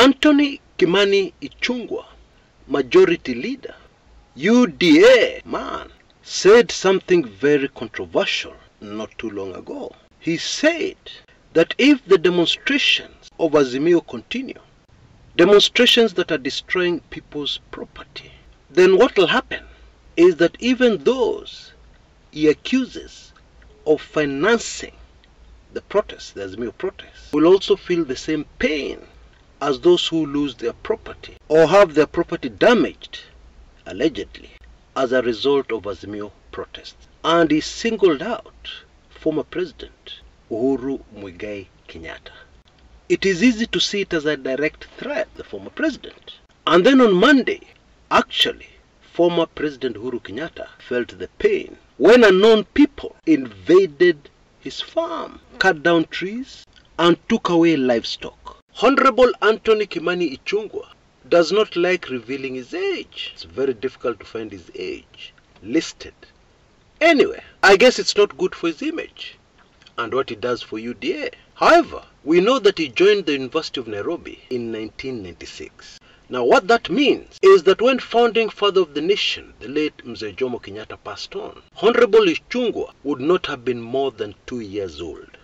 Anthony KImani Ichungwa, majority leader, UDA man, said something very controversial not too long ago. He said that if the demonstrations of Azimio continue, demonstrations that are destroying people's property, then what will happen is that even those he accuses of financing the protests, the Azimio protests, will also feel the same pain as those who lose their property or have their property damaged, allegedly, as a result of Azimio protests. And he singled out former President Uhuru Muigai Kenyatta. It is easy to see it as a direct threat, the former president. And then on Monday, actually, former President Uhuru Kenyatta felt the pain when unknown people invaded his farm, cut down trees, and took away livestock. Honorable Anthony KImani Ichungwa does not like revealing his age. It's very difficult to find his age listed. Anyway, I guess it's not good for his image and what he does for UDA. However, we know that he joined the University of Nairobi in 1996. Now what that means is that when founding father of the nation, the late Mzee Jomo Kenyatta, passed on, Honorable Ichungwa would not have been more than 2 years old.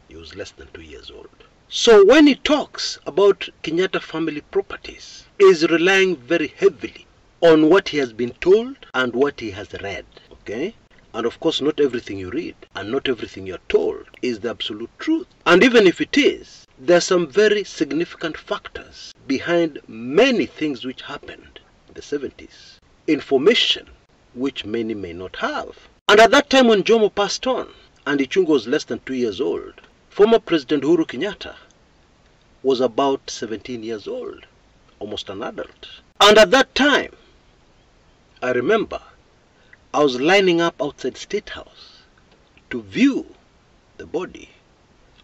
He was less than 2 years old. So when he talks about Kenyatta family properties, he is relying very heavily on what he has been told and what he has read. Okay? And of course, not everything you read and not everything you're told is the absolute truth. And even if it is, there are some very significant factors behind many things which happened in the 70s. Information which many may not have. And at that time when Jomo passed on and Ichungwa was less than 2 years old, former President Uhuru Kenyatta was about 17 years old, almost an adult. And at that time, I remember, I was lining up outside State House to view the body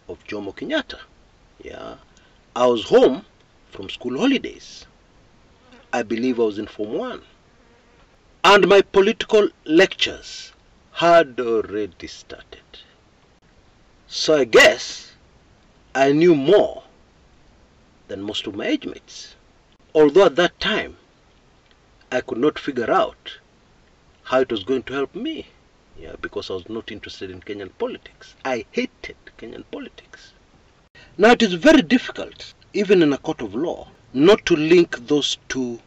of Jomo Kenyatta. Yeah, I was home from school holidays. I believe I was in Form 1. And my political lectures had already started. So I guess I knew more than most of my age mates. Although at that time, I could not figure out how it was going to help me. Yeah, because I was not interested in Kenyan politics. I hated Kenyan politics. Now it is very difficult, even in a court of law, not to link those two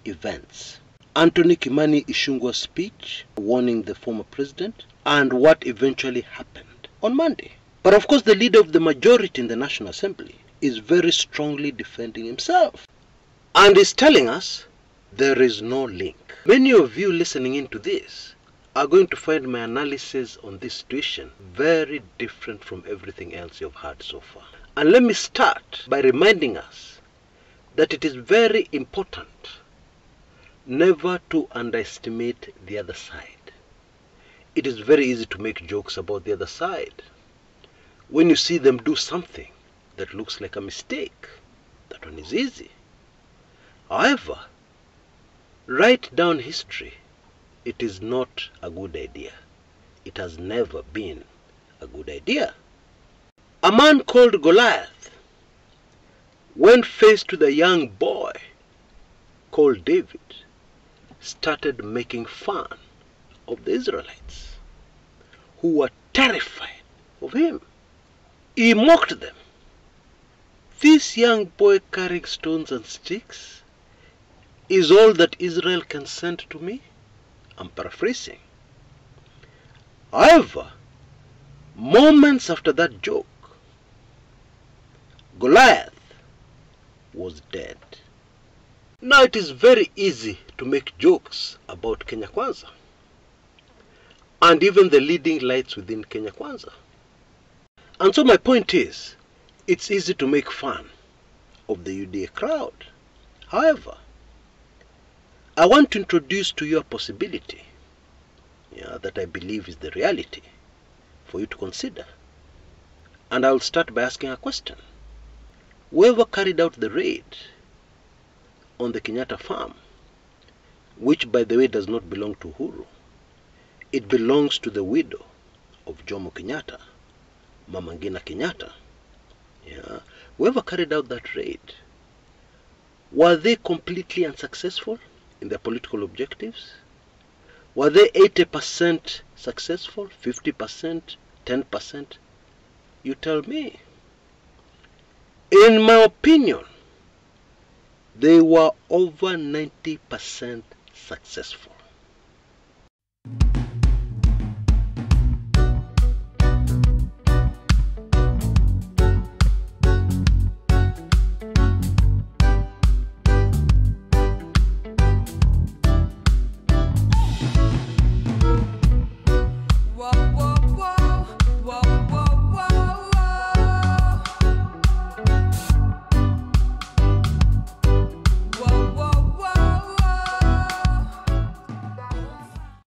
events. Anthony KImani Ichungwa's speech warning the former president and what eventually happened on Monday. But of course the leader of the majority in the National Assembly is very strongly defending himself and is telling us there is no link. Many of you listening into this are going to find my analysis on this situation very different from everything else you've heard so far. And let me start by reminding us that it is very important never to underestimate the other side. It is very easy to make jokes about the other side. When you see them do something that looks like a mistake, that one is easy. However, write down history. It is not a good idea. It has never been a good idea. A man called Goliath, when faced with a young boy called David, started making fun of the Israelites, who were terrified of him. He mocked them. This young boy carrying stones and sticks is all that Israel can send to me? I'm paraphrasing. However, moments after that joke, Goliath was dead. Now it is very easy to make jokes about Kenya Kwanza and even the leading lights within Kenya Kwanza. And so my point is, it's easy to make fun of the UDA crowd. However, I want to introduce to you a possibility that I believe is the reality for you to consider. And I'll start by asking a question. Whoever carried out the raid on the Kenyatta farm, which by the way does not belong to Uhuru, it belongs to the widow of Jomo Kenyatta, Mama Ngina Kenyatta. Whoever carried out that raid Were they completely unsuccessful in their political objectives? Were they 80% successful, 50%, 10%? You tell me. In my opinion, they were over 90% successful.